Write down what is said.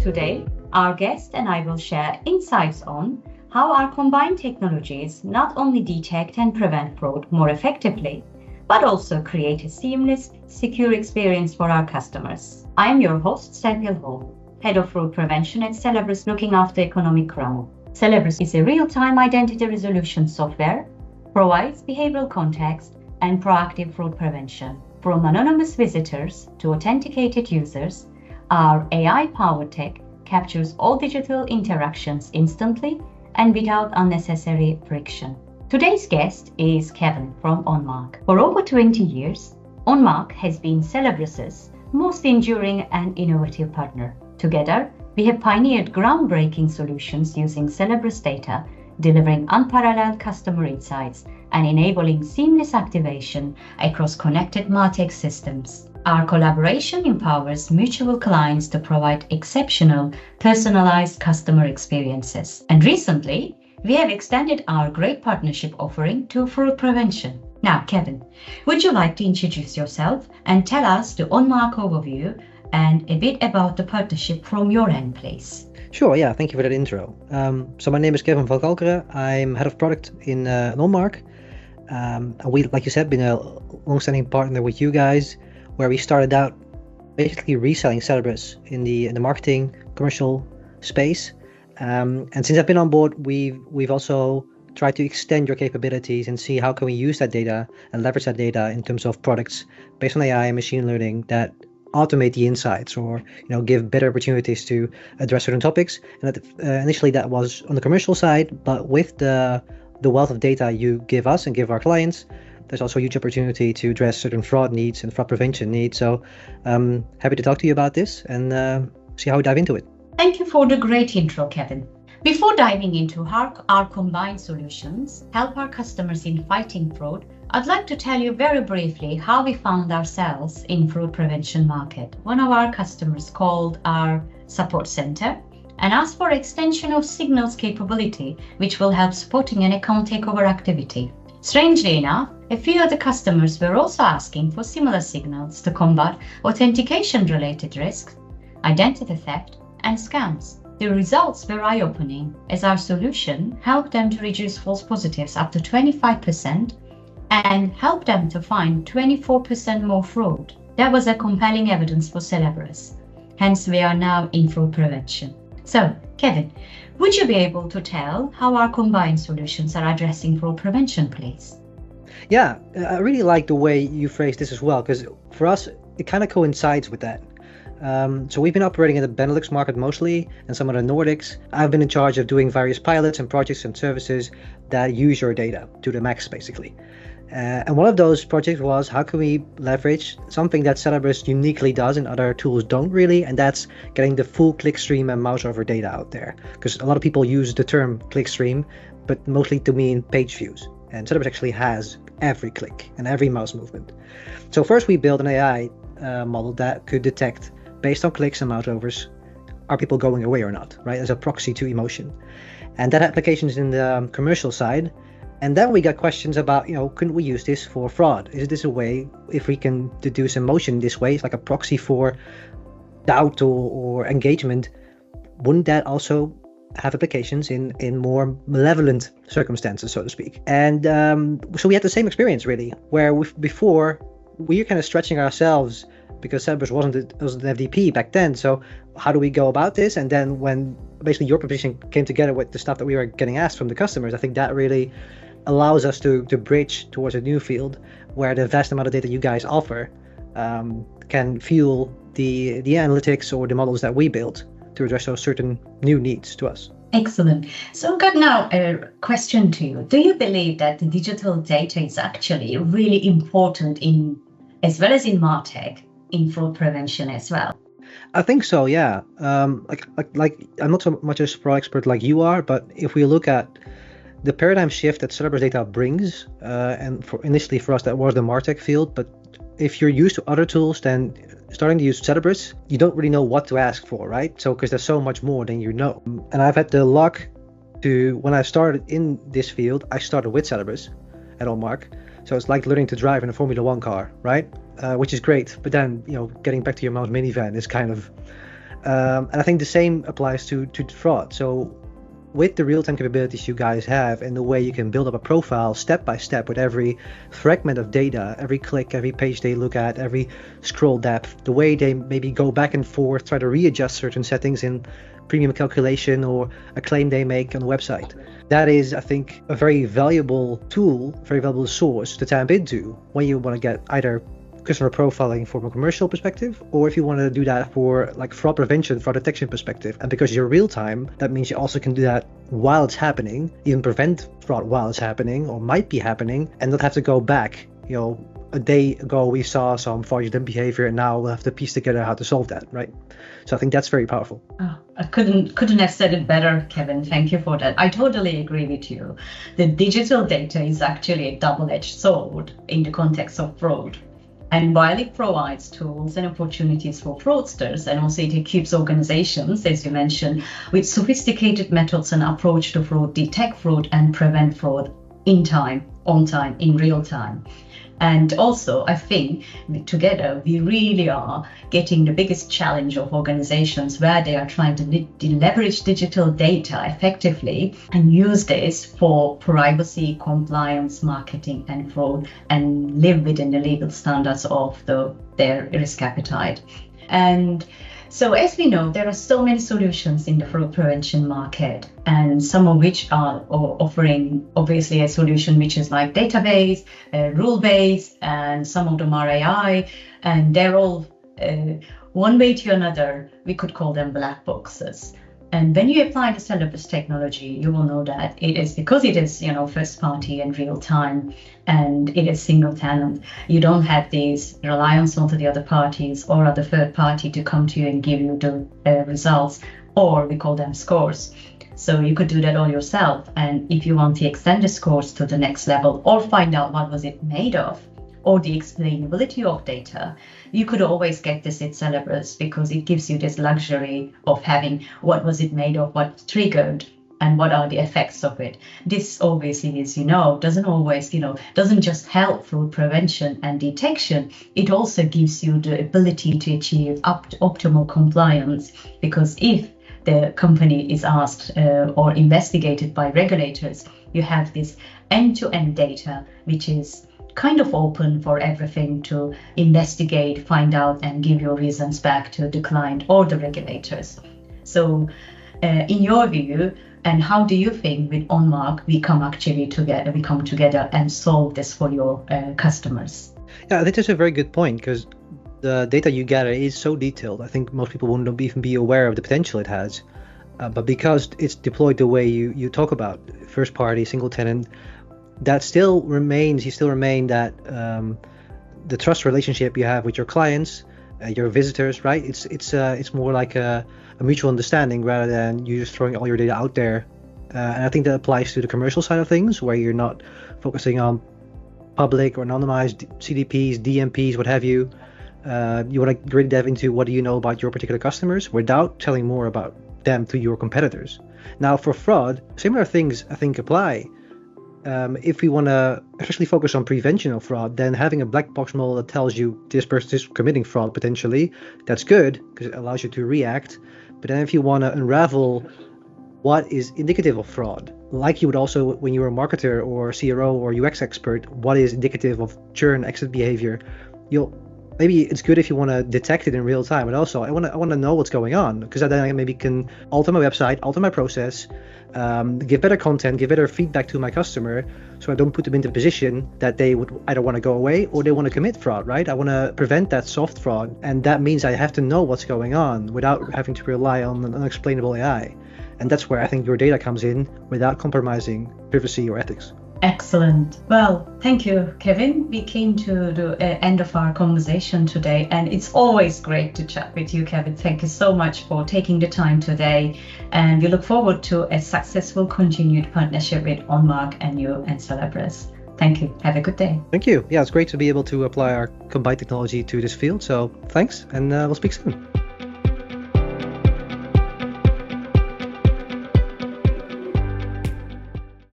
Today, our guest and I will share insights on how our combined technologies not only detect and prevent fraud more effectively, but also create a seamless, secure experience for our customers. I am your host, Serpil Hall, Head of Fraud Prevention at Celebrus, looking after economic realm. Celebrus is a real-time identity resolution software, provides behavioral context and proactive fraud prevention. From anonymous visitors to authenticated users, our AI-powered tech captures all digital interactions instantly and without unnecessary friction. Today's guest is Kevin from OnMarc. For over 20 years, OnMarc has been Celebrus's most enduring and innovative partner. Together, we have pioneered groundbreaking solutions using Celebrus data, delivering unparalleled customer insights and enabling seamless activation across connected MarTech systems. Our collaboration empowers mutual clients to provide exceptional, personalized customer experiences. And recently, we have extended our great partnership offering to fraud prevention. Now, Kevin, would you like to introduce yourself and tell us the OnMarc overview and a bit about the partnership from your end, please? Sure, yeah, thank you for that intro. So my name is Kevin van Kalkeren. I'm head of product in OnMarc. And we, like you said, been a long-standing partner with you guys, where we started out basically reselling Celebrus in the marketing commercial space. And since I've been on board, we've also tried to extend your capabilities and see how can we use that data and leverage that data in terms of products based on AI and machine learning that automate the insights or give better opportunities to address certain topics. And initially that was on the commercial side, but with the wealth of data you give us and give our clients, there's also a huge opportunity to address certain fraud needs and fraud prevention needs. So happy to talk to you about this and see how we dive into it. Thank you for the great intro, Kevin. Before diving into how our combined solutions help our customers in fighting fraud, I'd like to tell you very briefly how we found ourselves in fraud prevention market. One of our customers called our support center and asked for extension of signals capability, which will help spotting an account takeover activity. Strangely enough, a few other customers were also asking for similar signals to combat authentication-related risks, identity theft, and scams. The results were eye-opening, as our solution helped them to reduce false positives up to 25% and helped them to find 24% more fraud. That was a compelling evidence for Celebrus. Hence, we are now in fraud prevention. So, Kevin, would you be able to tell how our combined solutions are addressing fraud prevention, please? Yeah, I really like the way you phrased this as well, because for us, it kind of coincides with that. So we've been operating in the Benelux market mostly and some of the Nordics. I've been in charge of doing various pilots and projects and services that use your data to the max, basically. And one of those projects was how can we leverage something that Celebrus uniquely does and other tools don't really, and that's getting the full clickstream and mouse over data out there. Because a lot of people use the term clickstream, but mostly to mean page views. And Celebrus actually has every click and every mouse movement. So first we built an AI model that could detect, based on clicks and mouse overs, are people going away or not, right? As a proxy to emotion. And that application is in the commercial side. And then we got questions about, couldn't we use this for fraud? Is this a way, if we can deduce emotion this way, it's like a proxy for doubt or engagement, wouldn't that also have applications in more malevolent circumstances, so to speak? And so we had the same experience, really, where before we were kind of stretching ourselves because Celebrus wasn't an FDP back then. So how do we go about this? And then when basically your proposition came together with the stuff that we were getting asked from the customers, I think that really allows us to bridge towards a new field where the vast amount of data you guys offer can fuel the analytics or the models that we built to address those certain new needs to us. Excellent. So I've got now a question to you. Do you believe that the digital data is actually really important in, as well as in MarTech, in fraud prevention as well? I think so, yeah. Like I'm not so much a fraud expert like you are, but if we look at the paradigm shift that Celebrus data brings, and initially for us that was the MarTech field, but if you're used to other tools, then starting to use Celebrus, you don't really know what to ask for, right? So because there's so much more than you know. And I've had the luck to, when I started in this field, I started with Celebrus at OnMarc. So it's like learning to drive in a Formula One car, right? Which is great. But then, getting back to your mom's minivan is kind of And I think the same applies to fraud. So with the real-time capabilities you guys have and the way you can build up a profile step by step with every fragment of data, every click, every page they look at, every scroll depth, the way they maybe go back and forth, try to readjust certain settings in premium calculation or a claim they make on the website. That is, I think, a very valuable tool, very valuable source to tap into when you want to get either customer profiling from a commercial perspective, or if you want to do that for like fraud prevention, fraud detection perspective. And because you're real time, that means you also can do that while it's happening, even prevent fraud while it's happening or might be happening, and not have to go back. A day ago we saw some fraudulent behavior, and now we'll have to piece together how to solve that, right? So I think that's very powerful. Oh, I couldn't have said it better, Kevin. Thank you for that. I totally agree with you. The digital data is actually a double-edged sword in the context of fraud. And while it provides tools and opportunities for fraudsters, and also it equips organizations, as you mentioned, with sophisticated methods and approach to fraud, detect fraud and prevent fraud in time, on time, in real time. And also, I think together we really are getting the biggest challenge of organizations where they are trying to leverage digital data effectively and use this for privacy, compliance, marketing, and fraud, and live within the legal standards of their risk appetite. And so as we know, there are so many solutions in the fraud prevention market, and some of which are offering obviously a solution which is like database, rule-based, and some of them are AI, and they're all one way to another, we could call them black boxes. And when you apply the Celebrus technology, you will know that it is because it is, first party and real time, and it is single tenant. You don't have these reliance onto the other parties or other third party to come to you and give you the results, or we call them scores. So you could do that all yourself. And if you want to extend the scores to the next level or find out what was it made of, or the explainability of data, you could always get this at Celebrus because it gives you this luxury of having what was it made of, what triggered, and what are the effects of it. This obviously, as you know, doesn't always, doesn't just help fraud prevention and detection, it also gives you the ability to achieve optimal compliance, because if the company is asked or investigated by regulators, you have this end-to-end data, which is kind of open for everything to investigate, find out, and give your reasons back to the client or the regulators. So in your view, and how do you think with OnMarc we come together and solve this for your customers? Yeah, I think that's a very good point, because the data you gather is so detailed. I think most people wouldn't even be aware of the potential it has. But because it's deployed the way you talk about, first party, single tenant, that still remains, you still remain that the trust relationship you have with your clients, your visitors, right? It's more like a mutual understanding rather than you just throwing all your data out there. And I think that applies to the commercial side of things, where you're not focusing on public or anonymized CDPs, DMPs, what have you. You want to really dive into what do you know about your particular customers without telling more about them to your competitors. Now for fraud, similar things I think apply. If we want to especially focus on prevention of fraud, then having a black box model that tells you this person is committing fraud potentially, that's good because it allows you to react. But then if you want to unravel what is indicative of fraud, like you would also when you're a marketer or CRO or UX expert, what is indicative of churn, exit behavior, maybe it's good if you want to detect it in real time, but also I want to know what's going on, because then I maybe can alter my website, alter my process, give better content, give better feedback to my customer, so I don't put them into a position that they would either want to go away or they want to commit fraud, right? I want to prevent that soft fraud, and that means I have to know what's going on without having to rely on an unexplainable AI. And that's where I think your data comes in without compromising privacy or ethics. Excellent. Well, thank you, Kevin. We came to the end of our conversation today, and it's always great to chat with you, Kevin. Thank you so much for taking the time today, and we look forward to a successful continued partnership with OnMarc and you and Celebrus. Thank you. Have a good day. Thank you. Yeah, it's great to be able to apply our combined technology to this field. So thanks, and we'll speak soon.